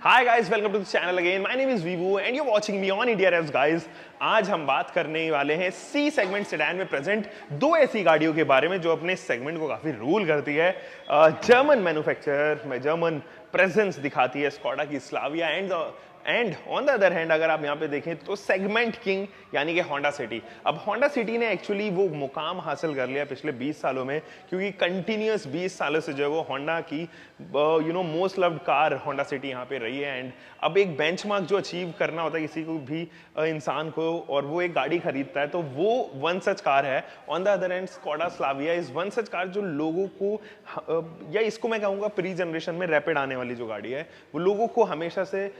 Hi guys, welcome to the channel again. My name is Vivu and you watching me on India Revs guys. आज हम बात करने वाले हैं सी सेगमेंट सेडान में प्रेजेंट दो ऐसी गाड़ियों के बारे में जो अपने सेगमेंट को काफी रूल करती है। जर्मन मैन्युफैक्चरर में जर्मन प्रेजेंस दिखाती है स्कोडा की Slavia and on the other hand अगर आप यहाँ पे देखें तो सेगमेंट किंग यानी कि होंडा सिटी। अब होंडा सिटी ने एक्चुअली वो मुकाम हासिल कर लिया पिछले 20 सालों में, क्योंकि कंटिन्यूअस 20 सालों से जो है वो होंडा की most loved car Honda city यहाँ पे रही है। एंड अब एक बेंचमार्क जो अचीव करना होता है किसी को भी इंसान को, और वो एक गाड़ी खरीदता है, तो वो वन सच कार है। On the other hand Skoda Slavia is one such car जो लोगों को या इसको मैं कहूँगा प्री जनरेशन में रैपिड आने वाली जो गाड़ी है वो लोगों को हमेशा से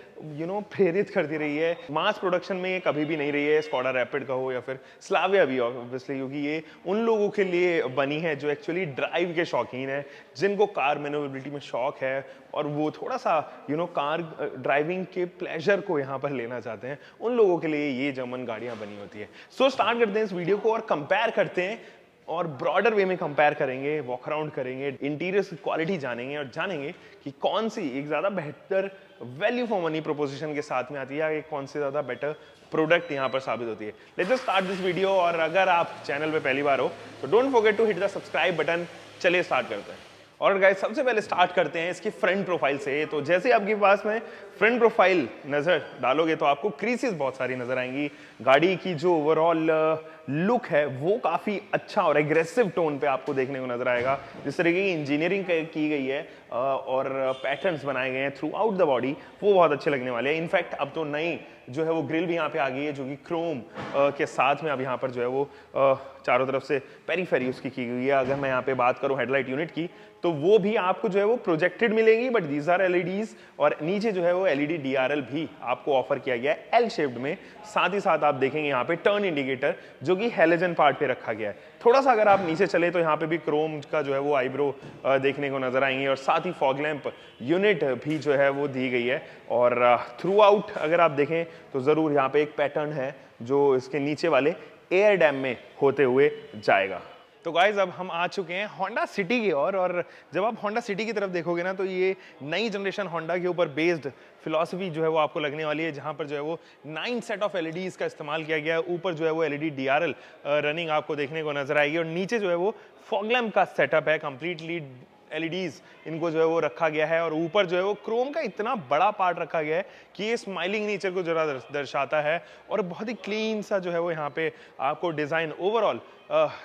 प्रेरित करती रही है। मास प्रोडक्शन में ये कभी भी नहीं रही है, स्कोडा रैपिड का हो या फिर स्लाविया भी ऑब्वियसली, क्योंकि ये उन लोगों के लिए बनी है जो एक्चुअली ड्राइव के शौकीन है, जिनको कार मैन्युवरेबिलिटी में शौक है और वो थोड़ा सा कार ड्राइविंग के प्लेजर को यहाँ पर लेना चाहते हैं। उन लोगों के लिए ये जर्मन गाड़ियाँ बनी होती है। सो स्टार्ट करते हैं इस वीडियो को और कंपेयर करते हैं और ब्रॉडर वे में कंपेयर करेंगे, वॉक अराउंड करेंगे, इंटीरियर की क्वालिटी जानेंगे और जानेंगे कि कौन सी एक ज़्यादा बेहतर वैल्यू फॉर मनी प्रोपोजिशन के साथ में आती है या कौन सी ज़्यादा बेटर प्रोडक्ट यहाँ पर साबित होती है। Let's just start this video. और अगर आप चैनल पे पहली बार हो तो don't forget to hit the subscribe button. चलिए स्टार्ट करते हैं। और गाइस सबसे पहले स्टार्ट करते हैं इसकी फ्रंट प्रोफाइल से। तो जैसे आपके पास में फ्रंट प्रोफाइल नजर डालोगे तो आपको क्रीसेस बहुत सारी नजर आएंगी। गाड़ी की जो ओवरऑल लुक है वो काफी अच्छा और एग्रेसिव टोन पे आपको देखने को नजर आएगा। जिस तरीके की इंजीनियरिंग की गई है और पैटर्न्स बनाए गए हैं थ्रू आउट द बॉडी, वो बहुत अच्छे लगने वाले हैं। इनफैक्ट अब तो नई जो है वो ग्रिल भी यहाँ पे आ गई है, जो कि क्रोम के साथ में अब यहाँ पर जो है वो चारों तरफ से पेरीफेरी उसकी की गई है। अगर मैं यहाँ पे बात करूँ हेडलाइट यूनिट की तो वो भी आपको जो है वो प्रोजेक्टेड मिलेंगी, बट दीज आर एलईडीज। और नीचे जो है वो एलईडी डीआरएल भी आपको ऑफर किया गया है एल शेप्ड में। साथ ही साथ आप देखेंगे यहाँ पे टर्न इंडिकेटर जो कि हेलोजन पार्ट पे रखा गया है। थोड़ा सा अगर आप नीचे चले तो यहाँ पे भी क्रोम का जो है वो आईब्रो देखने को नजर आएंगे, और साथ ही फॉग लैंप यूनिट भी जो है वो दी गई है। और थ्रू आउट अगर आप देखें तो जरूर यहाँ पे एक पैटर्न है जो इसके नीचे वाले एयर डैम में होते हुए जाएगा। तो गाइज अब हम आ चुके हैं होंडा सिटी की ओर, और जब आप होंडा सिटी की तरफ देखोगे ना तो ये नई जनरेशन होंडा के ऊपर बेस्ड फिलॉसफी जो है वो आपको लगने वाली है, जहां पर जो है वो 9 सेट ऑफ एलईडीज का इस्तेमाल किया गया है। ऊपर जो है वो एलईडी डीआरएल रनिंग आपको देखने को नजर आएगी, और नीचे जो है वो फॉग लैम्प का सेटअप है। कंप्लीटली एलईडीज इनको जो है वो रखा गया है, और ऊपर जो है वो क्रोम का इतना बड़ा पार्ट रखा गया है कि ये स्माइलिंग नेचर को जरा दर्शाता है, और बहुत ही क्लीन सा जो है वो यहाँ पे आपको डिजाइन ओवरऑल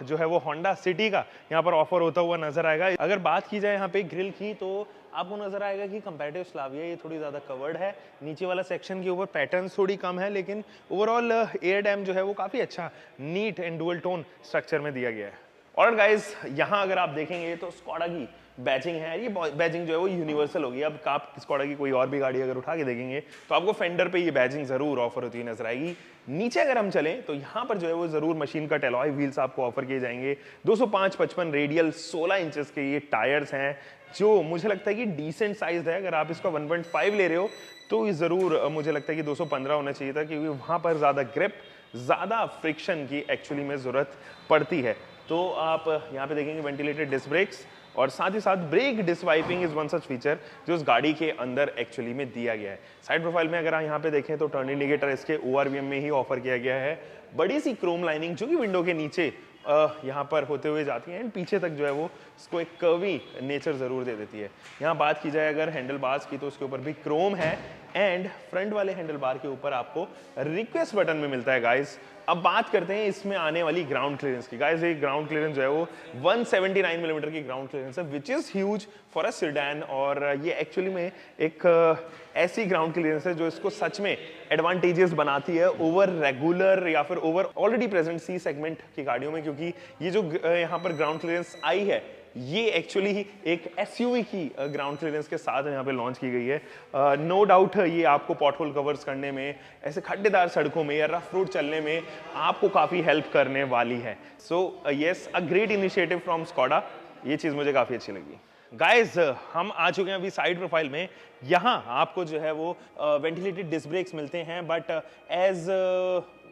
जो है वो होंडा सिटी का यहाँ पर ऑफर होता हुआ नजर आएगा। अगर बात की जाए यहाँ पे ग्रिल की तो आपको नजर आएगा कि कंपैरेटिव स्लाविया ये थोड़ी ज्यादा कवर्ड है। नीचे वाला सेक्शन के ऊपर पैटर्न्स थोड़ी कम है, लेकिन ओवरऑल एयर डैम जो है वो काफी अच्छा neat and dual tone structure में दिया गया है। और गाइज यहाँ अगर आप देखेंगे तो स्कोडा की बैजिंग है, ये बैजिंग जो है वो यूनिवर्सल होगी। अब आप स्कोडा की कोई और भी गाड़ी अगर उठा के देखेंगे तो आपको फेंडर पे ये बैजिंग जरूर ऑफर होती हुई नजर आएगी। नीचे अगर हम चलें तो यहाँ पर जो है वो जरूर मशीन कट एलॉय व्हील्स आपको ऑफर किए जाएंगे। 205/55 रेडियल 16 इंचेस के ये टायर्स हैं, जो मुझे लगता है कि डिसेंट साइज है। अगर आप इसका 1.5 ले रहे हो तो जरूर मुझे लगता है कि 215 होना चाहिए था, क्योंकि वहां पर ज्यादा ग्रिप, ज्यादा फ्रिक्शन की एक्चुअली में जरूरत पड़ती है। तो आप यहाँ पे देखेंगे वेंटिलेटेड डिस्क ब्रेक्स, और साथ ही साथ brake disc wiping is one such feature जो उस गाड़ी के अंदर एक्चुअली में दिया गया है। साइड प्रोफाइल में अगर आप यहाँ पे देखें तो टर्न इंडिकेटर इसके ओआरवीएम में ही ऑफर किया गया है। बड़ी सी क्रोम लाइनिंग जो कि विंडो के नीचे यहाँ पर होते हुए जाती है, एंड पीछे तक जो है वो इसको एक कर्वी नेचर जरूर दे देती है। यहाँ बात की जाए अगर हैंडल बार्स की तो उसके ऊपर भी क्रोम है, एंड फ्रंट वाले हैंडल बार के ऊपर आपको रिक्वेस्ट बटन में मिलता है गाइस। अब बात करते हैं इसमें आने वाली ग्राउंड क्लियरेंस की। गाइस ये ग्राउंड क्लियरेंस जो है वो 179 मिलीमीटर की ग्राउंड क्लियरेंस है, which is huge for a sedan. और ये एक्चुअली में एक ऐसी ग्राउंड क्लियरेंस है जो इसको सच में एडवांटेजेस बनाती है ओवर रेगुलर या फिर over already present C segment की गाड़ियों में, क्योंकि ये जो यहाँ पर ग्राउंड क्लियरेंस आई है ये एक्चुअली एक एसयूवी की ग्राउंड क्लियरेंस के साथ यहाँ पे लॉन्च की गई है। नो डाउट ये आपको पॉटहोल कवर्स करने में, ऐसे खड्डेदार सड़कों में या रफ रोड चलने में आपको काफी हेल्प करने वाली है। So yes, a great initiative from Skoda, ये चीज मुझे काफी अच्छी लगी। गाइज हम आ चुके हैं अभी साइड प्रोफाइल में। यहाँ आपको जो है वो वेंटिलेटेड डिस्क ब्रेक्स मिलते हैं, बट एज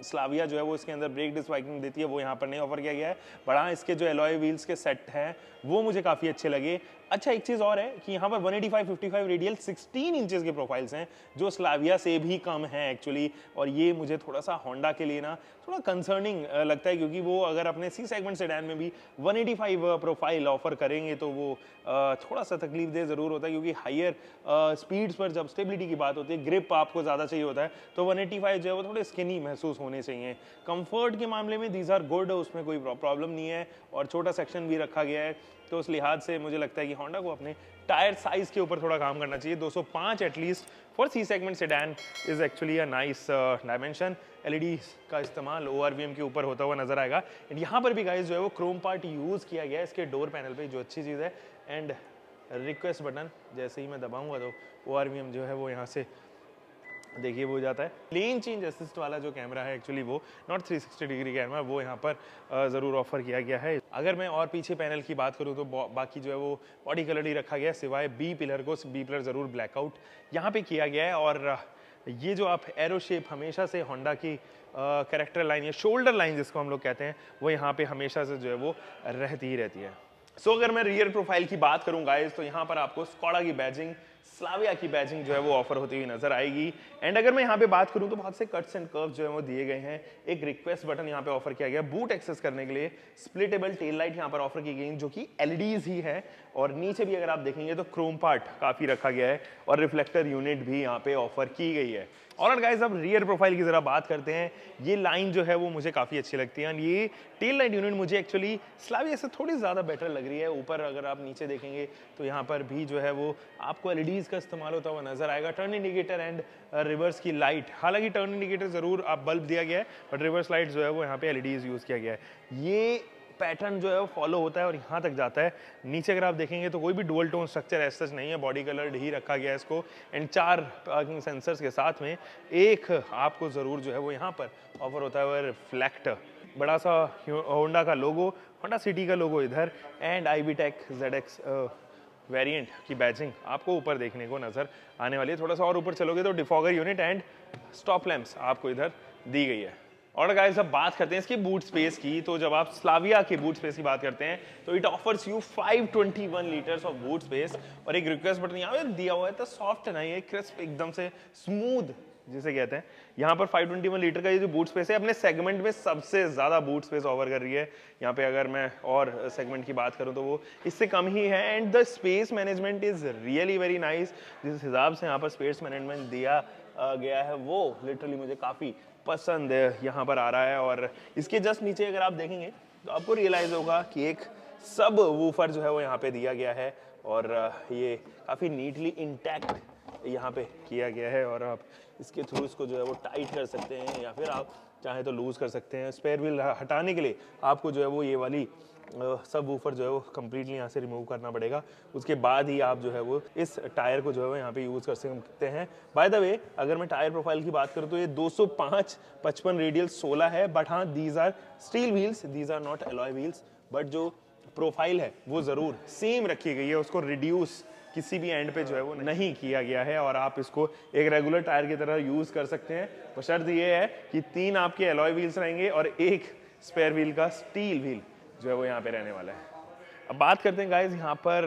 स्लाविया जो है वो इसके अंदर ब्रेक डिस्क बाइकिंग देती है, वो यहाँ पर नहीं ऑफर किया गया है। बट हाँ, इसके जो एलॉय व्हील्स के सेट हैं वो मुझे काफ़ी अच्छे लगे। अच्छा, एक चीज़ और है कि यहाँ पर 185 55 रेडियल 16 इंचेस के प्रोफाइल्स हैं जो स्लाविया से भी कम है एक्चुअली, और ये मुझे थोड़ा सा होंडा के लिए ना थोड़ा कंसर्निंग लगता है, क्योंकि वो अगर अपने सी सेगमेंट सेडान में भी 185 प्रोफाइल ऑफर करेंगे तो वो थोड़ा सा तकलीफ दे ज़रूर होता है, क्योंकि हायर स्पीड्स पर जब स्टेबिलिटी की बात होती है, ग्रिप आपको ज़्यादा चाहिए होता है, तो 185 जो है वो थोड़े स्किनी महसूस होने चाहिए। कंफर्ट के मामले में दीज आर गुड, उसमें कोई प्रॉब्लम नहीं है, और छोटा सेक्शन भी रखा गया है, तो उस लिहाज से मुझे लगता है कि होंडा को अपने टायर साइज के ऊपर थोड़ा काम करना चाहिए। 205 at least for C segment sedan is actually a nice dimension. LED का इस्तेमाल ओआरवीएम के ऊपर होता हुआ नजर आएगा। एंड यहाँ पर भी गाइस जो है वो क्रोम पार्ट यूज किया गया है इसके डोर पैनल पे, जो अच्छी चीज़ है। एंड रिक्वेस्ट बटन जैसे ही मैं दबाऊंगा तो ओआरवीएम जो है वो यहाँ से देखिए वो हो जाता है। लेन चेंज असिस्ट वाला जो कैमरा है एक्चुअली वो नॉट 360 डिग्री कैमरा, वो यहाँ पर ज़रूर ऑफर किया गया है। अगर मैं और पीछे पैनल की बात करूँ तो बाकी जो है वो बॉडी कलर ही रखा गया है, सिवाय बी पिलर को। बी पिलर ज़रूर ब्लैकआउट यहाँ पे किया गया है। और ये जो आप एरो शेप हमेशा से होंडा की कैरेक्टर लाइन या शोल्डर लाइन जिसको हम लोग कहते हैं, वो यहाँ पे हमेशा से जो है वो रहती ही रहती है। सो अगर मैं रियर प्रोफाइल की बात करूँ गाइस, तो यहाँ पर आपको स्कोडा की बैजिंग, स्लाविया की बैजिंग जो है वो ऑफर होती हुई नजर आएगी। एंड अगर मैं यहाँ पे बात करूँ तो बहुत से कट्स एंड कर्व्स जो है वो दिए गए हैं। एक रिक्वेस्ट बटन यहाँ पे ऑफर किया गया बूट एक्सेस करने के लिए। स्प्लिटेबल टेल लाइट यहाँ पर ऑफर की गई जो कि एलईडीज ही है, और नीचे भी अगर आप देखेंगे तो क्रोम पार्ट काफी रखा गया है, और रिफ्लेक्टर यूनिट भी यहाँ पे ऑफर की गई है। और गाइस अब रियर प्रोफाइल की जरा बात करते हैं। ये लाइन जो है वो मुझे काफी अच्छी लगती है। ये टेल लाइट यूनिट मुझे एक्चुअली स्लाविया से थोड़ी ज्यादा बेटर लग रही है। ऊपर अगर आप नीचे देखेंगे तो यहाँ पर भी जो है वो आपको एलईडीज का इस्तेमाल होता हुआ नजर आएगा। टर्न इंडिकेटर एंड रिवर्स की लाइट, हालांकि टर्न इंडिकेटर जरूर आप बल्ब दिया गया है, बट रिवर्स लाइट जो है वो यहाँ पे एलईडीज यूज किया गया है। ये पैटर्न जो है वो फॉलो होता है और यहाँ तक जाता है। नीचे अगर आप देखेंगे तो कोई भी डुअल टोन स्ट्रक्चर ऐसा नहीं है, बॉडी कलर ही रखा गया है इसको। एंड 4 पार्किंग सेंसर्स के साथ में एक आपको ज़रूर जो है वो यहाँ पर ऑफर होता है रिफ्लेक्टर, बड़ा सा होंडा का लोगो, होंडा सिटी का लोगो इधर, एंड IBTEC ZX वेरिएंट की बैजिंग आपको ऊपर देखने को नजर आने वाली है। थोड़ा सा और ऊपर चलोगे तो defogger unit and stop lamps आपको इधर दी गई है। और गाइस अब बात करते हैं इसकी बूट स्पेस की, तो जब आप स्लाविया की बूट स्पेस की बात करते हैं तो it offers you 521 litres of boot space, और एक रिक्वेस्ट बटन यहाँ पे दिया हुआ है, तो सॉफ्ट नहीं है, क्रिस्प एकदम से स्मूथ जिसे कहते हैं। यहाँ पर 521 लीटर का ये जो बूट स्पेस है अपने सेगमेंट में सबसे ज्यादा बूट स्पेस ऑफर कर रही है। यहाँ पे अगर मैं और सेगमेंट की बात करूँ तो वो इससे कम ही है। And the space management is really very nice. जिस हिसाब से यहाँ पर स्पेस मैनेजमेंट दिया गया है वो लिटरली मुझे काफी पसंद यहाँ पर आ रहा है। और इसके जस्ट नीचे अगर आप देखेंगे तो आपको रियलाइज होगा कि एक सब वूफर जो है वो यहाँ पे दिया गया है, और ये काफी नीटली इंटैक्ट यहाँ पे किया गया है, और आप इसके थ्रू इसको जो है वो टाइट कर सकते हैं, या फिर आप चाहे तो लूज कर सकते हैं। स्पेयर व्हील हटाने के लिए आपको जो है वो ये वाली सब वूफर जो है वो कम्प्लीटली यहाँ से रिमूव करना पड़ेगा, उसके बाद ही आप जो है वो इस टायर को जो है वो यहाँ पे यूज़ कर सकते हैं। बाय द वे अगर मैं टायर प्रोफाइल की बात करूँ तो ये 205 55 रेडियल 16 है, बट हाँ these are steel wheels, these are not alloy wheels, but जो प्रोफाइल है वो ज़रूर सेम रखी गई है, उसको रिड्यूस किसी भी एंड पे जो है वो नहीं किया गया है, और आप इसको एक रेगुलर टायर की तरह यूज़ कर सकते हैं। बशर्त ये है कि 3 आपके एलॉय व्हील्स रहेंगे और एक स्पेयर व्हील का स्टील व्हील जो है वो यहाँ पे रहने वाला है। अब बात करते हैं गाइस यहाँ पर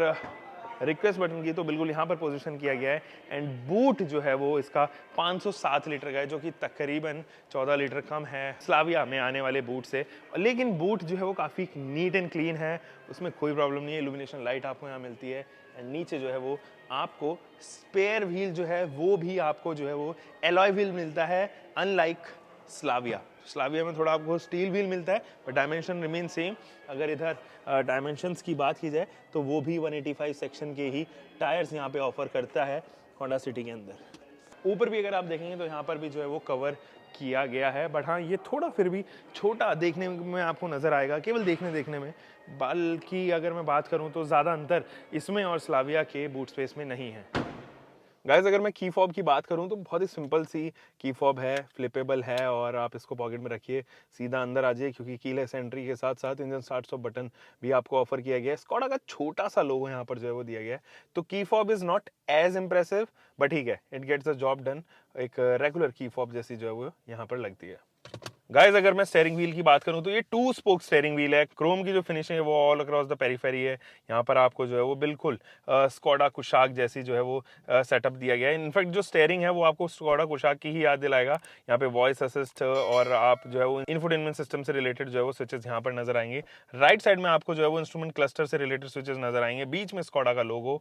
रिक्वेस्ट बटन की, तो बिल्कुल यहाँ पर पोजीशन किया गया है। एंड बूट जो है वो इसका 507 लीटर का है, जो कि तकरीबन 14 लीटर कम है स्लाविया में आने वाले बूट से। लेकिन बूट जो है वो काफ़ी नीट एंड क्लीन है, उसमें कोई प्रॉब्लम नहीं है। इल्यूमिनेशन लाइट आपको यहाँ मिलती है, एंड नीचे जो है वो आपको स्पेयर व्हील जो है वो भी आपको जो है वो एलॉय व्हील मिलता है, अनलाइक स्लाविया। स्लाविया में थोड़ा आपको स्टील व्हील मिलता है, बट डायमेंशन रिमेन सेम। अगर इधर डायमेंशंस की बात की जाए तो वो भी 185 सेक्शन के ही टायर्स यहाँ पे ऑफर करता है होंडा सिटी के अंदर। ऊपर भी अगर आप देखेंगे तो यहाँ पर भी जो है वो कवर किया गया है, बट हाँ ये थोड़ा फिर भी छोटा देखने में आपको नजर आएगा, केवल देखने में। बल्कि अगर मैं बात करूँ तो ज़्यादा अंतर इसमें और स्लाविया के बूट स्पेस में नहीं है। गाइस अगर मैं की फॉब की बात करूं तो बहुत ही सिंपल सी की फॉब है, फ्लिपेबल है, और आप इसको पॉकेट में रखिए सीधा अंदर आ जाइए, क्योंकि कीलेस एंट्री के साथ साथ इंजन स्टार्ट स्टॉप बटन भी आपको ऑफर किया गया है। स्कोडा का छोटा सा लोगो यहाँ पर जो है वो दिया गया है, तो key fob is not as impressive, but ठीक है, it gets the job done. एक रेगुलर की फॉब जैसी जो है वो यहाँ पर लगती है। गाइस अगर मैं स्टेयरिंग व्हील की बात करूं तो ये 2 स्पोक स्टेयरिंग व्हील है। क्रोम की जो फिनिशिंग है वो ऑल अक्रॉस द पेरीफेरी है। यहाँ पर आपको जो है वो बिल्कुल स्कोडा कुशाक जैसी जो है वो सेटअप दिया गया है। इनफैक्ट जो स्टेयरिंग है वो आपको स्कोडा कुशाक की ही याद दिलाएगा। यहाँ पे वॉइस असिस्ट और आप जो है वो इंफोटेनमेंट सिस्टम से रिलेटेड जो है वो स्विचेस यहाँ पर नजर आएंगे। राइट साइड में आपको जो है वो इंस्ट्रूमेंट क्लस्टर से रिलेटेड स्विचेस नजर आएंगे। बीच में स्कोडा का लोगो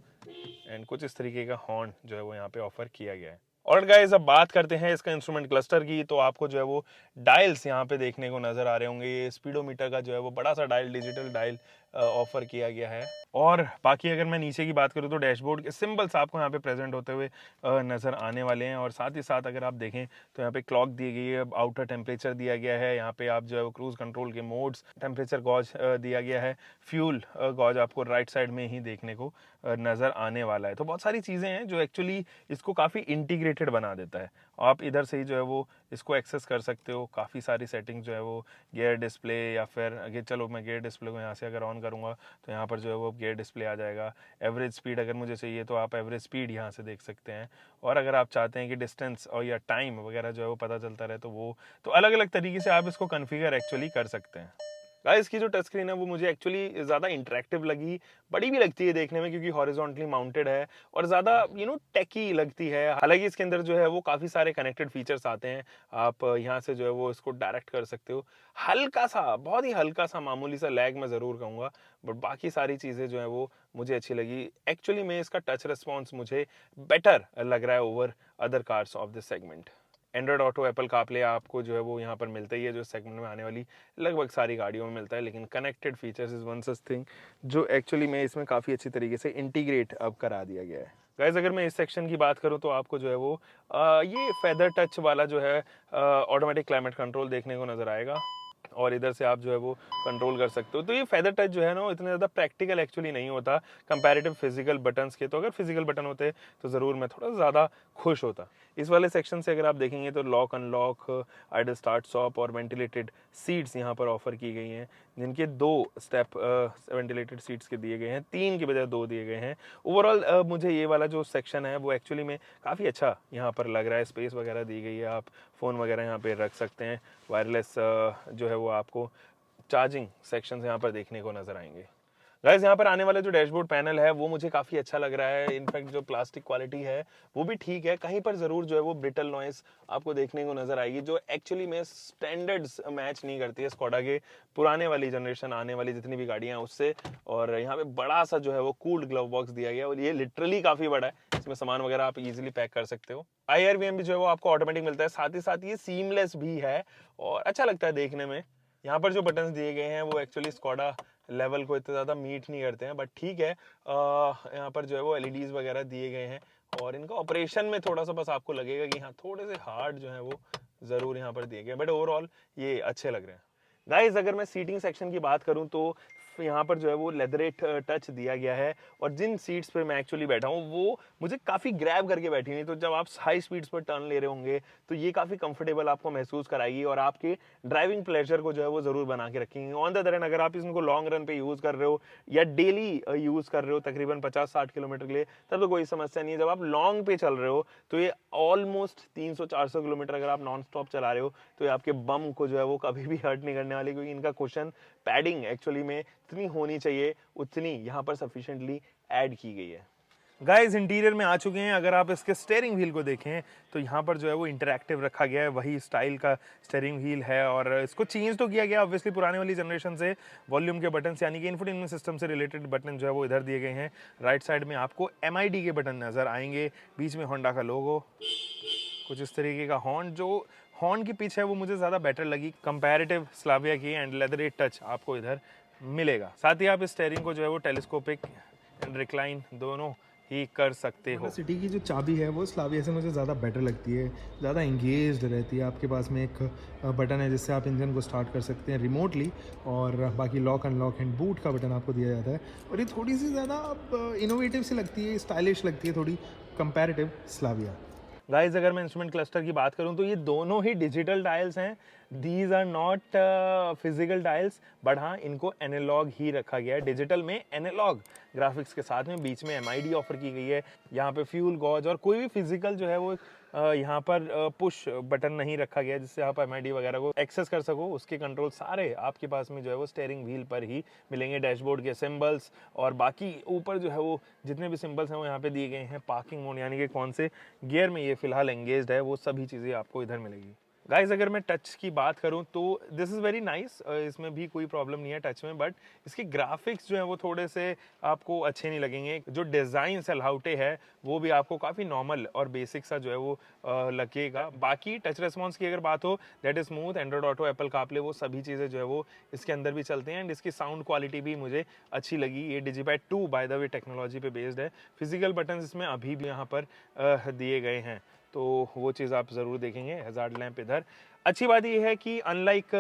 एंड कुछ इस तरीके का हॉर्न जो है वो यहाँ पे ऑफर किया गया है। और गाइस अब बात करते हैं इसका इंस्ट्रूमेंट क्लस्टर की, तो आपको जो है वो डायल्स यहाँ पे देखने को नजर आ रहे होंगे। ये स्पीडोमीटर का जो है वो बड़ा सा डायल, डिजिटल डायल ऑफर किया गया है। और बाकी अगर मैं नीचे की बात करूँ तो डैशबोर्ड के सिंबल्स आपको यहाँ पे प्रेजेंट होते हुए नजर आने वाले हैं। और साथ ही साथ अगर आप देखें तो यहाँ पे क्लॉक दी गई है, आउटर टेम्परेचर दिया गया है। यहाँ पे आप जो है वो क्रूज कंट्रोल के मोड्स, टेम्परेचर गॉज दिया गया है। फ्यूल गॉज आपको राइट साइड में ही देखने को नजर आने वाला है। तो बहुत सारी चीज़ें हैं जो एक्चुअली इसको काफ़ी इंटीग्रेटेड बना देता है। आप इधर से ही जो है वो इसको एक्सेस कर सकते हो। काफ़ी सारी सेटिंग जो है वो गियर डिस्प्ले या फिर चलो मैं गियर डिस्प्ले को यहाँ से अगर ऑन करूँगा तो यहाँ पर जो है वो गियर डिस्प्ले आ जाएगा। एवरेज स्पीड अगर मुझे चाहिए तो आप एवरेज स्पीड यहाँ से देख सकते हैं। और अगर आप चाहते हैं कि डिस्टेंस और या टाइम वगैरह जो है वो पता चलता रहे तो अलग अलग तरीके से आप इसको कन्फिगर एक्चुअली कर सकते हैं। गाइस की जो टच स्क्रीन है वो मुझे एक्चुअली ज़्यादा इंटरेक्टिव लगी, बड़ी भी लगती है देखने में क्योंकि हॉरिजॉन्टली माउंटेड है और ज़्यादा टेकी लगती है। हालांकि इसके अंदर जो है वो काफ़ी सारे कनेक्टेड फीचर्स आते हैं। आप यहाँ से जो है वो इसको डायरेक्ट कर सकते हो। हल्का सा, बहुत ही हल्का सा, मामूली सा लैग मैं ज़रूर कहूँगा, बट बाकी सारी चीज़ें जो है वो मुझे अच्छी लगी। एक्चुअली में इसका टच रिस्पॉन्स मुझे बेटर लग रहा है over other cars of this segment. Android auto, Apple CarPlay आपको जो है वो यहाँ पर मिलता ही है, जो सेगमेंट में आने वाली लगभग सारी गाड़ियों में मिलता है। लेकिन connected features is one such thing जो एक्चुअली में इसमें काफ़ी अच्छी तरीके से इंटीग्रेट अब करा दिया गया है। गाइज अगर मैं इस सेक्शन की बात करूँ तो आपको जो है वो ये फेदर टच वाला जो है ऑटोमेटिक क्लाइमेट कंट्रोल देखने को नजर आएगा। और इधर से आप जो है वो कंट्रोल कर सकते हो। तो ये फेदर टच जो है ना इतना ज़्यादा प्रैक्टिकल एक्चुअली नहीं होता कंपैरेटिव फिजिकल बटन्स के। तो अगर फिजिकल बटन होते तो ज़रूर मैं थोड़ा ज़्यादा खुश होता। इस वाले सेक्शन से अगर आप देखेंगे तो lock unlock, idol start stop और वेंटिलेटेड सीट्स यहाँ पर ऑफर की गई हैं, जिनके 2 स्टेप वेंटिलेटेड सीट्स के दिए गए हैं, 3 के बजाय 2 दिए गए हैं। ओवरऑल मुझे ये वाला जो सेक्शन है वो एक्चुअली में काफ़ी अच्छा यहाँ पर लग रहा है। स्पेस वगैरह दी गई है, आप फ़ोन वगैरह यहाँ पे रख सकते हैं। वायरलेस जो है वो आपको चार्जिंग सेक्शन यहाँ पर देखने को नजर आएंगे। गाइस यहाँ पर आने वाला जो डैशबोर्ड पैनल है वो मुझे काफ़ी अच्छा लग रहा है। इनफैक्ट जो प्लास्टिक क्वालिटी है वो भी ठीक है। कहीं पर ज़रूर जो है वो ब्रिटल नॉइस आपको देखने को नजर आएगी, जो एक्चुअली में स्टैंडर्ड्स मैच नहीं करती है स्कोडा के पुराने वाली जनरेशन आने वाली जितनी भी गाड़ियाँ हैं उससे। और यहाँ पे बड़ा सा जो है वो कूल्ड ग्लव बॉक्स दिया गया है और ये लिटरली काफ़ी बड़ा है। इसमें सामान वगैरह आप इजीली पैक कर सकते हो। IRVM भी जो है वो आपको ऑटोमेटिक मिलता है, साथ ही साथ ये सीमलेस भी है और अच्छा लगता है देखने में। यहाँ पर जो बटन्स दिए गए हैं वो एक्चुअली स्कोडा लेवल को इतना ज़्यादा मीट नहीं करते हैं, बट ठीक है। यहाँ पर जो है वो LEDs वगैरह दिए गए हैं और इनका ऑपरेशन में थोड़ा सा बस आपको लगेगा कि हाँ थोड़े से हार्ड जो है वो ज़रूर यहाँ पर दिए गए, बट ओवरऑल ये अच्छे लग रहे हैं। गाइज अगर मैं सीटिंग सेक्शन की बात करूं तो यहाँ पर जो है वो लेदरेट टच दिया गया है और जिन सीट्स पे मैं एक्चुअली बैठा हूँ वो मुझे काफ़ी ग्रैब करके बैठी हुई। तो जब आप हाई स्पीड्स पर टर्न ले रहे होंगे तो ये काफ़ी कंफर्टेबल आपको महसूस कराएगी और आपके ड्राइविंग प्लेजर को जो है वो ज़रूर बना के रखेंगे। ऑन द अदर हैंड अगर आप इसको लॉन्ग रन पे यूज़ कर रहे हो या डेली यूज़ कर रहे हो तकरीबन 50-60 किलोमीटर के लिए, तब तो कोई समस्या नहीं है। जब आप लॉन्ग पे चल रहे हो तो ये ऑलमोस्ट 300-400 किलोमीटर अगर आप नॉन स्टॉप चला रहे हो तो ये आपके बम को जो है वो कभी भी हर्ट नहीं करने वाली, क्योंकि इनका कुशन पैडिंग एक्चुअली में इतनी होनी चाहिए उतनी यहाँ पर सफिशिएंटली ऐड की गई है। गाइस इंटीरियर में आ चुके हैं। अगर आप इसके स्टीयरिंग व्हील को देखें तो यहाँ पर जो है वो इंटरैक्टिव रखा गया है, वही स्टाइल का स्टीयरिंग व्हील है और इसको चेंज तो किया गया ऑब्वियसली पुराने वाली जनरेशन से। वॉल्यूम के बटन यानी कि इंफोटेनमेंट सिस्टम से रिलेटेड बटन जो है वो इधर दिए गए हैं। राइट साइड में आपको MID के बटन नजर आएंगे, बीच में होंडा का लोगो, कुछ इस तरीके का हॉर्न। जो हॉर्न की पिच है वो मुझे ज़्यादा बेटर लगी कंपैरेटिव स्लाविया की एंड लेदरेट टच आपको इधर मिलेगा। साथ ही आप इस स्टीयरिंग को जो है वो टेलीस्कोपिक एंड रिक्लाइन दोनों ही कर सकते हो। सिटी की जो चाबी है वो स्लाविया से मुझे ज़्यादा बेटर लगती है, ज़्यादा इंगेज्ड रहती है। आपके पास में एक बटन है जिससे आप इंजन को स्टार्ट कर सकते हैं रिमोटली और बाकी लॉक अनलॉक एंड बूट का बटन आपको दिया जाता है। और ये थोड़ी सी ज़्यादा इनोवेटिव सी लगती है, स्टाइलिश लगती है थोड़ी कंपैरेटिव स्लाविया। गाइज अगर मैं इंस्ट्रूमेंट क्लस्टर की बात करूं तो ये दोनों ही डिजिटल डायल्स हैं। These are not physical dials, but हाँ इनको एनालॉग ही रखा गया है। डिजिटल में एनालॉग ग्राफिक्स के साथ में बीच में MID ऑफर की गई है। यहाँ पे फ्यूल गॉज और कोई भी फिजिकल जो है वो यहाँ पर पुश बटन नहीं रखा गया जिससे आप MID वगैरह को एक्सेस कर सको। उसके कंट्रोल सारे आपके पास में जो है वो स्टीयरिंग व्हील पर ही मिलेंगे। डैशबोर्ड के सिंबल्स और बाकी ऊपर जो है वो जितने भी सिंबल्स हैं वो यहाँ पे दिए गए हैं। पार्किंग मोड यानी कि कौन से गियर में ये फिलहाल एंगेज्ड है वो सभी चीज़ें आपको इधर मिलेगी। गाइस अगर मैं टच की बात करूं तो दिस इज़ वेरी नाइस, इसमें भी कोई प्रॉब्लम नहीं है टच में, बट इसके ग्राफिक्स जो है वो थोड़े से आपको अच्छे नहीं लगेंगे। जो डिज़ाइन सलहावटे है वो भी आपको काफ़ी नॉर्मल और बेसिक सा जो है वो लगेगा। बाकी टच रिस्पॉन्स की अगर बात हो that is smooth. Android auto, Apple CarPlay, वो सभी चीज़ें जो है वो इसके अंदर भी चलते हैं। एंड इसकी साउंड क्वालिटी भी मुझे अच्छी लगी। ये डिजिपैड 2 बाय द वे टेक्नोलॉजी पे बेस्ड है। फिजिकल बटन इसमें अभी भी यहाँ पर दिए गए हैं, तो वो चीज़ आप ज़रूर देखेंगे। हैज़ार्ड लैंप इधर। अच्छी बात ये है कि अनलाइक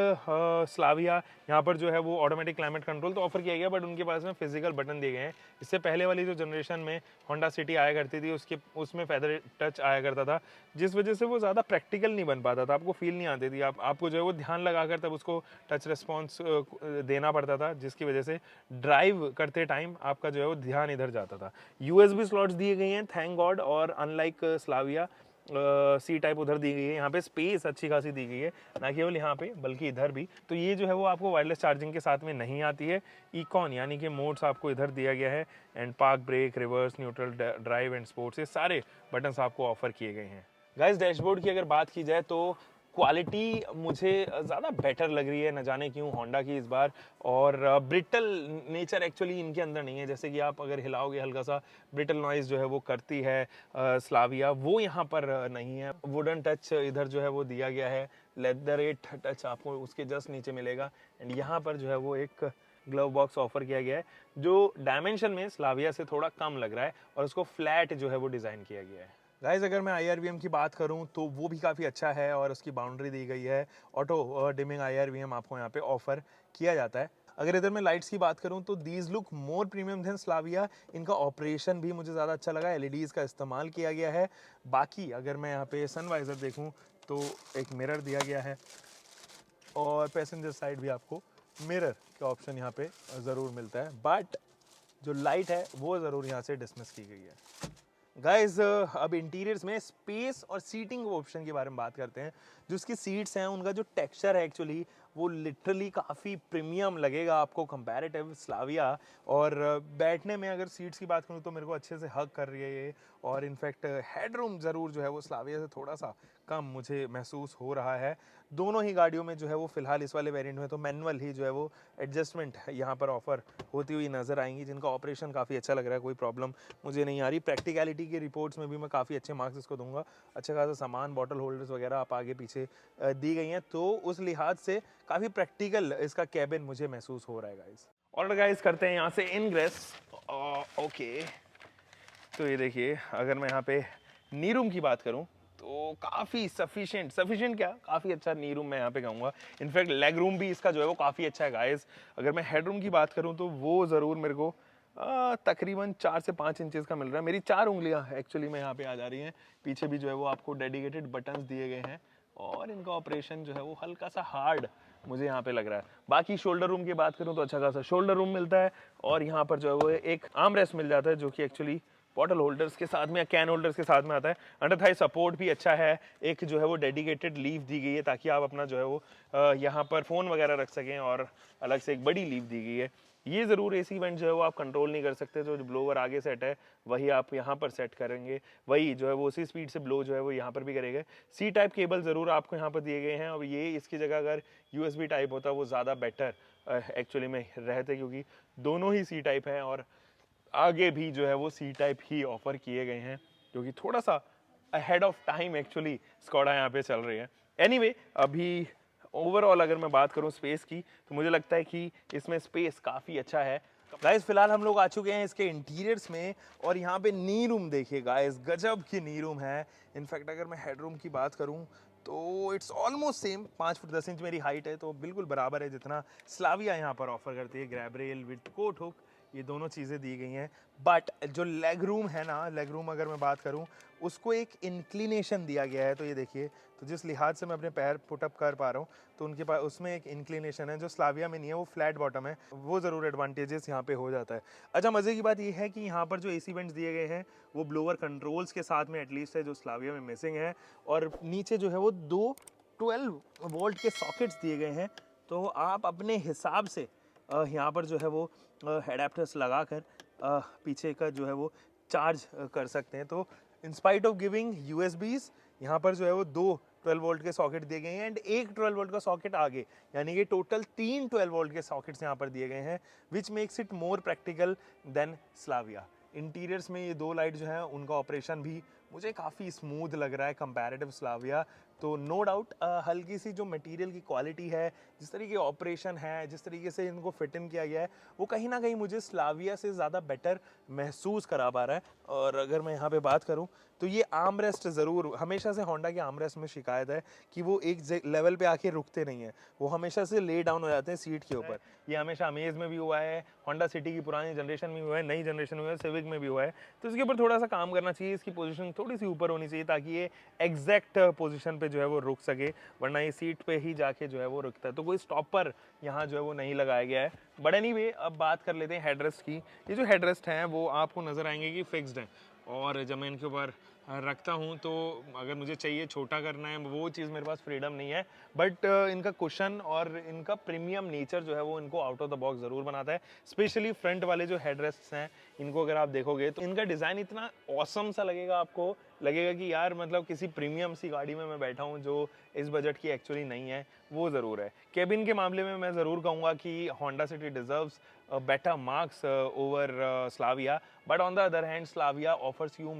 स्लाविया यहाँ पर जो है वो ऑटोमेटिक क्लाइमेट कंट्रोल तो ऑफर किया गया, बट उनके पास में फिजिकल बटन दिए गए हैं। इससे पहले वाली जो जनरेशन में होंडा सिटी आया करती थी उसमें फेदर टच आया करता था, जिस वजह से वो ज़्यादा प्रैक्टिकल नहीं बन पाता था, आपको फील नहीं आती थी। आपको जो है वो ध्यान लगाकर तब उसको टच रिस्पॉन्स देना पड़ता था, जिसकी वजह से ड्राइव करते टाइम आपका जो है वो ध्यान इधर जाता था। USB स्लॉट्स दिए गए हैं, थैंक गॉड। और अनलाइक स्लाविया C टाइप उधर दी गई है। यहाँ पे स्पेस अच्छी खासी दी गई है, ना केवल यहाँ पे बल्कि इधर भी। तो ये जो है वो आपको वायरलेस चार्जिंग के साथ में नहीं आती है। इकॉन यानी कि मोड्स आपको इधर दिया गया है। And park, brake, reverse, neutral, drive and sports, ये सारे बटन्स आपको ऑफर किए गए हैं। गाइस डैशबोर्ड की अगर बात की जाए तो क्वालिटी मुझे ज़्यादा बेटर लग रही है, न जाने क्यों होंडा की इस बार। और ब्रिटल नेचर एक्चुअली इनके अंदर नहीं है। जैसे कि आप अगर हिलाओगे हल्का सा ब्रिटल नॉइज़ जो है वो करती है स्लाविया, वो यहाँ पर नहीं है। वुडन टच इधर जो है वो दिया गया है। लेदरेट टच आपको उसके जस्ट नीचे मिलेगा। एंड यहाँ पर जो है वो एक ग्लव बॉक्स ऑफर किया गया है जो डायमेंशन में स्लाविया से थोड़ा कम लग रहा है, और उसको फ्लैट जो है वो डिज़ाइन किया गया है। गाइस अगर मैं IRVM की बात करूं तो वो भी काफ़ी अच्छा है, और उसकी बाउंड्री दी गई है। ऑटो डिमिंग IRVM आपको यहाँ पे ऑफर किया जाता है। अगर इधर मैं लाइट्स की बात करूं तो these look more premium than Slavia. इनका ऑपरेशन भी मुझे ज़्यादा अच्छा लगा। LEDs का इस्तेमाल किया गया है। बाकी अगर मैं यहाँ पे सनवाइज़र देखूँ तो एक मिरर दिया गया है, और पैसेंजर साइड भी आपको मिरर का ऑप्शन यहाँ पे ज़रूर मिलता है, बट जो लाइट है वो ज़रूर यहाँ से डिसमिस की गई है। गाइज अब इंटीरियर्स में स्पेस और सीटिंग ऑप्शन के बारे में बात करते हैं। जो उसकी सीट्स हैं उनका जो टेक्सचर है एक्चुअली वो लिटरली काफ़ी प्रीमियम लगेगा आपको कंपैरेटिव स्लाविया। और बैठने में अगर सीट्स की बात करूँ तो मेरे को अच्छे से हग कर रही है ये। और इनफैक्ट हेडरूम ज़रूर जो है वो स्लाविया से थोड़ा सा कम मुझे महसूस हो रहा है। दोनों ही गाड़ियों में जो है वो फिलहाल इस वाले वेरिएंट में तो मैनुअल ही जो है वो एडजस्टमेंट यहाँ पर ऑफर होती हुई नज़र आएंगी, जिनका ऑपरेशन काफ़ी अच्छा लग रहा है। कोई प्रॉब्लम मुझे नहीं आ रही। प्रैक्टिकलिटी की रिपोर्ट्स में भी मैं काफ़ी अच्छे मार्क्स इसको दूंगा। अच्छा खासा सामान, बॉटल होल्डर्स वगैरह आप आगे पीछे दी गई हैं, तो उस लिहाज से काफ़ी प्रैक्टिकल इसका कैबिन मुझे महसूस हो रहा है गाइस। और गाइस करते हैं यहाँ से इनग्रेस। ओके, तो ये देखिए अगर मैं यहाँ पे नी रूम की बात करूँ तो काफ़ी सफिशिएंट क्या, काफ़ी अच्छा नी रूम मैं यहाँ पे कहूँगा। इनफैक्ट लेग रूम भी इसका जो है वो काफ़ी अच्छा है गाइस। अगर मैं हेड रूम की बात करूँ तो वो ज़रूर मेरे को तकरीबन 4 से 5 इंचेस का मिल रहा है। मेरी 4 उंगलियाँ एक्चुअली में यहाँ पे आ जा रही हैं। पीछे भी जो है वो आपको डेडिकेटेड बटन्स दिए गए हैं, और इनका ऑपरेशन जो है वो हल्का सा हार्ड मुझे यहाँ पे लग रहा है। बाकी शोल्डर रूम की बात करूँ तो अच्छा खासा शोल्डर रूम मिलता है, और यहाँ पर जो है वो एक आर्म रेस्ट मिल जाता है जो कि एक्चुअली बॉटल होल्डर्स के साथ में या कैन होल्डर्स के साथ में आता है। अंडर थाई सपोर्ट भी अच्छा है। एक जो है वो डेडिकेटेड लीव दी गई है ताकि आप अपना जो है वो यहाँ पर फ़ोन वगैरह रख सकें, और अलग से एक बड़ी लीव दी गई है। ये ज़रूर AC वेंट जो है वो आप कंट्रोल नहीं कर सकते, जो ब्लोवर आगे सेट है वही आप यहाँ पर सेट करेंगे, वही जो है वो उसी स्पीड से ब्लो जो है वो यहाँ पर भी करेगा। C टाइप केबल ज़रूर आपको यहाँ पर दिए गए हैं। अब ये इसकी जगह अगर USB टाइप होता वो ज़्यादा बेटर एक्चुअली में रहते, क्योंकि दोनों ही C टाइप हैं, और आगे भी जो है वो C टाइप ही ऑफर किए गए हैं, जो कि थोड़ा सा ahead of time actually Skoda यहाँ पे चल रही है। एनीवे अभी ओवरऑल अगर मैं बात करूँ स्पेस की तो मुझे लगता है कि इसमें स्पेस काफ़ी अच्छा है। गाइस फिलहाल हम लोग आ चुके हैं इसके इंटीरियर्स में, और यहाँ पे नी रूम देखिए गाइस, गजब की नी रूम है। इनफैक्ट अगर मैं हेडरूम की बात करूँ तो it's almost same. 5 foot 10 inch मेरी हाइट है, तो बिल्कुल बराबर है जितना स्लाविया यहाँ पर ऑफर करती है। Grab rail with coat hook, ये दोनों चीज़ें दी गई हैं, बट जो लेग रूम है ना, लेग रूम अगर मैं बात करूं, उसको एक इंक्लिनेशन दिया गया है। तो ये देखिए, तो जिस लिहाज से मैं अपने पैर पुटअप कर पा रहा हूँ, तो उनके पास उसमें एक इंक्लिनेशन है जो स्लाविया में नहीं है, वो फ्लैट बॉटम है, वो ज़रूर एडवांटेजेस यहाँ पे हो जाता है। अच्छा, मज़े की बात ये है कि यहाँ पर जो एसी वेंट्स दिए गए हैं वो ब्लोअर कंट्रोल्स के साथ में एटलीस्ट है, जो स्लाविया में मिसिंग है। और नीचे जो है वो दो 12 वोल्ट के सॉकेट्स दिए गए हैं, तो आप अपने हिसाब से यहाँ पर जो है वो एडेप्टर्स लगाकर पीछे का जो है वो चार्ज कर सकते हैं। तो in spite of giving USBs, यहाँ पर जो है वो दो 12 वोल्ट के सॉकेट दिए गए हैं एंड एक 12 वोल्ट का सॉकेट आगे, यानी कि टोटल 3 12 वोल्ट के सॉकेट्स यहाँ पर दिए गए हैं, which makes it more practical than Slavia. Interiors में ये दो लाइट जो है उनका ऑपरेशन भी मुझे काफ़ी स्मूथ लग रहा है कंपैरेटिव स्लाविया। तो नो डाउट हल्की सी जो मटेरियल की क्वालिटी है, जिस तरीके की ऑपरेशन है, जिस तरीके से इनको फिट इन किया गया है, वो कहीं ना कहीं मुझे स्लाविया से ज़्यादा बेटर महसूस करा पा रहा है। और अगर मैं यहाँ पे बात करूँ तो ये आर्म रेस्ट ज़रूर, हमेशा से होंडा के आर्म रेस्ट में शिकायत है कि वो एक लेवल पे आके रुकते नहीं हैं, वो हमेशा से ले डाउन हो जाते हैं सीट के ऊपर। ये हमेशा अमेज में भी हुआ है, होंडा सिटी की पुरानी जनरेशन में भी हुआ है, नई जनरेशन में हुआ है, सिविक में भी हुआ है। तो इसके ऊपर थोड़ा सा काम करना चाहिए, इसकी पोजीशन थोड़ी सी ऊपर होनी चाहिए ताकि ये एग्जैक्ट पोजीशन पे जो है वो रुक सके, वरना ये सीट पे ही जाके जो है वो रुकता है। तो कोई स्टॉपर यहाँ जो है वो नहीं लगाया गया है। बट एनीवे, अब बात कर लेते हैं हेडरेस्ट की। ये जो हेडरेस्ट हैं वो आपको नज़र आएंगे कि फिक्स्ड हैं, और जब मैं इनके ऊपर रखता हूँ तो अगर मुझे चाहिए छोटा करना है, वो चीज़ मेरे पास फ्रीडम नहीं है। बट इनका कुशन और इनका प्रीमियम नेचर जो है वो इनको आउट ऑफ द बॉक्स ज़रूर बनाता है। स्पेशली फ्रंट वाले जो हेडरेस्ट्स हैं, इनको अगर आप देखोगे तो इनका डिज़ाइन इतना ऑसम सा लगेगा, आपको लगेगा कि यार मतलब किसी प्रीमियम सी गाड़ी में मैं बैठा हूँ जो इस बजट की एक्चुअली नहीं है, वो ज़रूर है। केबिन के मामले में मैं ज़रूर कहूँगा कि Honda city deserves better marks over Slavia, but on the other hand Slavia offers you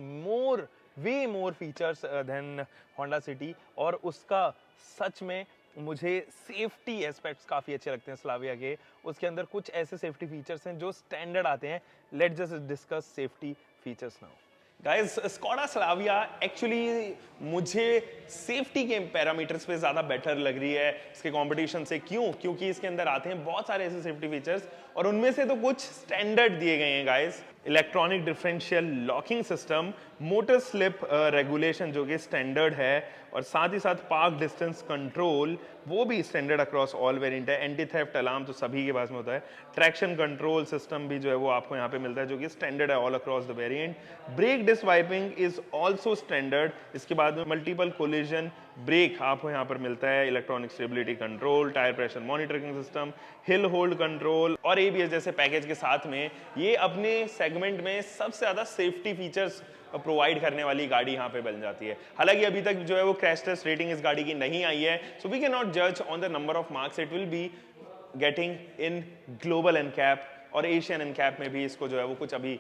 way more features than Honda City, और उसका सच में मुझे सेफ्टी एस्पेक्ट्स काफ़ी अच्छे लगते हैं स्लाविया के। उसके अंदर कुछ ऐसे सेफ्टी फीचर्स हैं जो स्टैंडर्ड आते हैं। Let just discuss safety features now. Guys, Skoda Slavia actually मुझे सेफ्टी के पैरामीटर्स पे ज़्यादा बेटर लग रही है इसके कंपटीशन से। क्यों? क्योंकि इसके अंदर आते हैं बहुत सारे ऐसे सेफ्टी फीचर्स, और उनमें से तो कुछ स्टैंडर्ड दिए गए हैं guys. Electronic differential locking system, motor slip regulation जो कि स्टैंडर्ड है, और साथ ही साथ पार्क डिस्टेंस कंट्रोल, वो भी स्टैंडर्ड अक्रॉस ऑल वेरिएंट है। एंटी थेफ्ट अलार्म तो सभी के पास में होता है। ट्रैक्शन कंट्रोल सिस्टम भी जो है वो आपको यहाँ पे मिलता है, जो कि स्टैंडर्ड है all across the variant. Brake disc wiping is also standard. इसके बाद में मल्टीपल कोलिजन ब्रेक आपको यहाँ पर मिलता है। Electronic stability control, tyre pressure monitoring system, hill hold control और एबीएस जैसे पैकेज के साथ में ये अपने सेगमेंट में सबसे ज़्यादा सेफ्टी फीचर्स प्रोवाइड करने वाली गाड़ी यहाँ पे बन जाती है। हालांकि अभी तक जो है वो क्रैश टेस्ट रेटिंग इस गाड़ी की नहीं आई है, सो वी कैन नॉट जज on the number of marks it will be getting in global NCAP, और एशियन एनकैप में भी इसको जो है वो कुछ अभी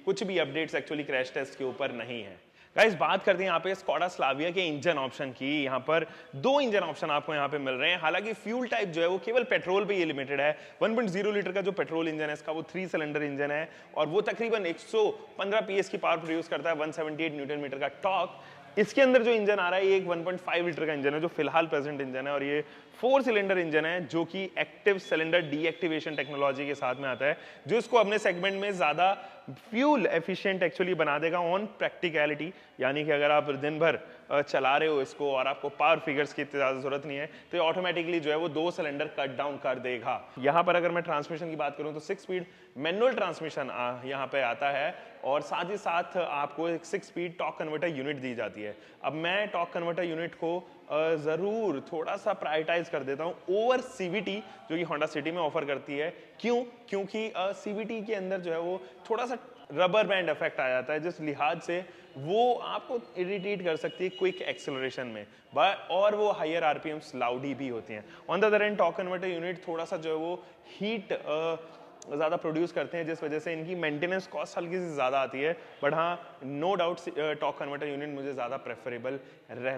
कुछ भी अपडेट्स एक्चुअली क्रैश टेस्ट के ऊपर नहीं है। गाइस, बात करते हैं यहाँ पे स्कोडा स्लाविया के इंजन ऑप्शन की। यहाँ पर दो इंजन ऑप्शन आपको यहाँ पे मिल रहे हैं। हालांकि फ्यूल टाइप जो है वो केवल पेट्रोल पे ये लिमिटेड है। 1.0 लीटर का जो पेट्रोल इंजन है इसका वो 3 सिलेंडर इंजन है, और वो तकरीबन 115 पीएस की पावर प्रोड्यूस करता है, 178 न्यूटन मीटर का टॉर्क। इसके अंदर जो इंजन आ रहा है ये एक 1.5 लीटर का इंजन है जो फिलहाल प्रेजेंट इंजन है, और ये 4 सिलेंडर इंजन है जो कि एक्टिव सिलेंडर डीएक्टिवेशन टेक्नोलॉजी के साथ में आता है, जो इसको अपने सेगमेंट में ज़्यादा फ्यूल एफिशिएंट एक्चुअली बना देगा ऑन प्रैक्टिकलिटी। यानी कि अगर आप दिन भर चला रहे हो इसको और आपको पावर फिगर्स की इतनी ज़्यादा जरूरत नहीं है, तो ये ऑटोमेटिकली जो है वो 2 सिलेंडर कट डाउन कर देगा। यहाँ पर अगर मैं ट्रांसमिशन की बात करूँ तो 6 स्पीड मैनुअल ट्रांसमिशन यहाँ पे आता है, और साथ ही साथ आपको एक 6 स्पीड टॉर्क कन्वर्टर यूनिट दी जाती है। अब मैं टॉर्क कन्वर्टर यूनिट को ज़रूर थोड़ा सा प्रायोरिटाइज कर देता हूँ ओवर सीवीटी जो कि होंडा सिटी में ऑफर करती है। क्यों? क्योंकि सीवीटी के अंदर जो है वो थोड़ा सा रबर बैंड इफेक्ट आ जाता है, जिस लिहाज से वो आपको इरिटेट कर सकती है क्विक एक्सेलरेशन में, और वो हायर आरपीएम्स लाउडी भी होती हैं। On the other and torque converter unit थोड़ा सा जो है वो हीट ज़्यादा प्रोड्यूस करते हैं, जिस वजह से इनकी मेंटेनेंस कॉस्ट हल्की सी ज़्यादा आती है। बट हाँ, no doubt torque converter unit मुझे ज़्यादा प्रेफरेबल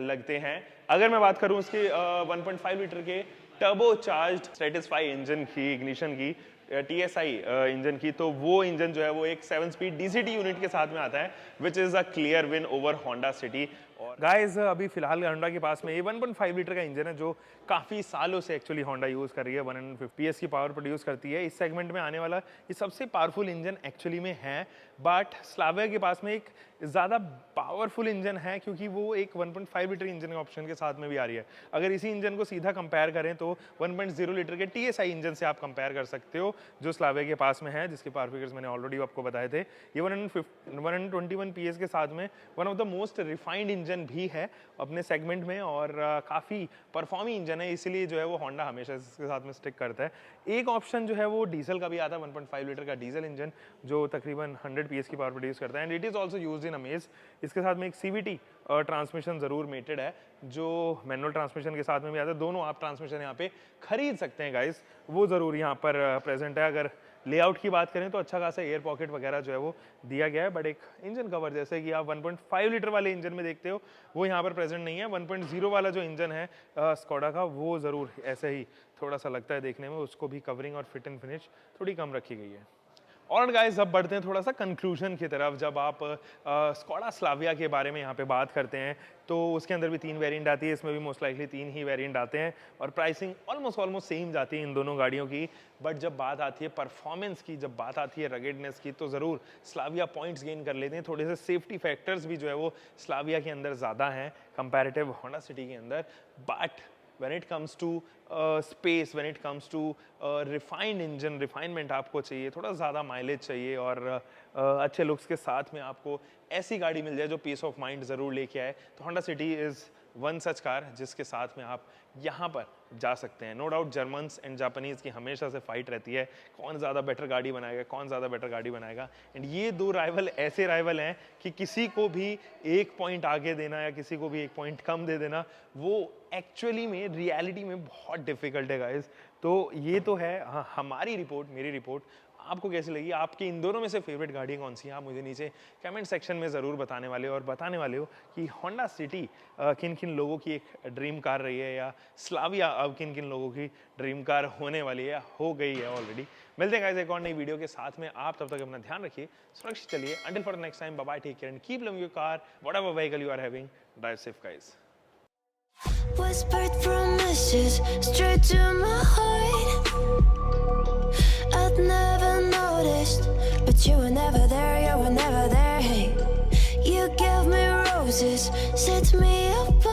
लगते हैं। अगर मैं बात करूँ उसके 1.5 लीटर के टर्बो चार्ज्ड सैटिस्फाई इंजन की, इग्निशन की, TSI इंजन की, तो वो इंजन जो है वो एक 7 स्पीड DCT यूनिट के साथ में आता है, which is a clear win over Honda city. और गाइस अभी फिलहाल होंडा के पास में ये 1.5 लीटर का इंजन है जो काफ़ी सालों से एक्चुअली होंडा यूज़ कर रही है। 150 PS की पावर प्रोड्यूस करती है। इस सेगमेंट में आने वाला ये सबसे पावरफुल इंजन एक्चुअली में है, बट स्लाविया के पास में एक ज़्यादा पावरफुल इंजन है क्योंकि वो एक 1.5 लीटर इंजन के ऑप्शन के साथ में भी आ रही है। अगर इसी इंजन को सीधा कंपेयर करें तो 1.0 लीटर के TSI इंजन से आप कंपेयर कर सकते हो जो स्लाविया के पास में है, जिसके पावर फिगर्स मैंने ऑलरेडी आपको बताए थे। ये 121 PS के साथ में one of the most refined engine भी है अपने सेगमेंट में और काफ़ी परफॉर्मी इंजन है, इसीलिए जो है वो होंडा हमेशा इसके साथ में स्टिक करता है। एक ऑप्शन जो है वो डीजल का भी आता है, 1.5 लीटर का डीजल इंजन जो तकरीबन 100 PS की पावर प्रोड्यूस करता है and it is also used in amaze. इसके साथ में एक CVT ट्रांसमिशन ज़रूर मेटेड है जो मैनुअल ट्रांसमिशन के साथ में भी आता है। दोनों आप ट्रांसमिशन यहाँ पे खरीद सकते हैं गाइस, वो ज़रूर यहाँ पर प्रेजेंट है। अगर लेआउट की बात करें तो अच्छा खासा एयर पॉकेट वगैरह जो है वो दिया गया है, बट एक इंजन कवर जैसे कि आप 1.5 लीटर वाले इंजन में देखते हो वो यहाँ पर प्रेजेंट नहीं है। 1.0 वाला जो इंजन है स्कोडा का वो ज़रूर ऐसे ही थोड़ा सा लगता है देखने में, उसको भी कवरिंग और फिट एंड फिनिश थोड़ी कम रखी गई है। और गाइस अब बढ़ते हैं थोड़ा सा कंक्लूजन की तरफ। जब आप स्कोडा स्लाविया के बारे में यहाँ पे बात करते हैं तो उसके अंदर भी 3 वेरिएंट आती है, इसमें भी मोस्ट लाइकली 3 ही वेरिएंट आते हैं और प्राइसिंग ऑलमोस्ट सेम जाती है इन दोनों गाड़ियों की। बट जब बात आती है परफॉर्मेंस की, जब बात आती है रगेडनेस की, तो ज़रूर स्लाविया पॉइंट्स गेन कर लेते हैं। थोड़े से सेफ्टी फैक्टर्स भी जो है वो स्लाविया के अंदर ज़्यादा हैं कंपैरेटिव होंडा सिटी के अंदर। But when it comes to space, when it comes to refined engine, refinement आपको चाहिए, थोड़ा ज़्यादा माइलेज चाहिए और अच्छे लुक्स के साथ में आपको ऐसी गाड़ी मिल जाए जो पीस ऑफ माइंड ज़रूर लेके आए, तो Honda City is one such car जिसके साथ में आप यहाँ पर जा सकते हैं। No doubt Germans and Japanese की हमेशा से फाइट रहती है, कौन ज़्यादा बेटर गाड़ी बनाएगा, कौन ज़्यादा बेटर गाड़ी बनाएगा। एंड ये दो राइवल ऐसे राइवल हैं कि किसी को भी 1 पॉइंट आगे देना या किसी को भी 1 पॉइंट कम दे देना वो एक्चुअली में रियलिटी में बहुत डिफिकल्ट है गाइस। तो ये तो है हमारी रिपोर्ट, मेरी रिपोर्ट। आपको कैसी लगी? आपकी इन दोनों में से फेवरेट गाड़ी कौन सी है? आप मुझे नीचे कमेंट सेक्शन में ज़रूर बताने वाले हो और बताने वाले हो कि होंडा सिटी किन किन लोगों की एक ड्रीम कार रही है या स्लाविया अब किन किन लोगों की ड्रीम कार होने वाली है या हो गई है ऑलरेडी। मिलते हैं गाइस एक और नई वीडियो के साथ में। आप तब तक अपना ध्यान रखिए, सुरक्षित चलिए। Until for the next time, bye bye, take care and keep loving your car, whatever vehicle you are having, drive safe guys. Whispered promises straight to my heart. I'd never noticed, but you were never there, you were never there. Hey, you gave me roses, set me apart.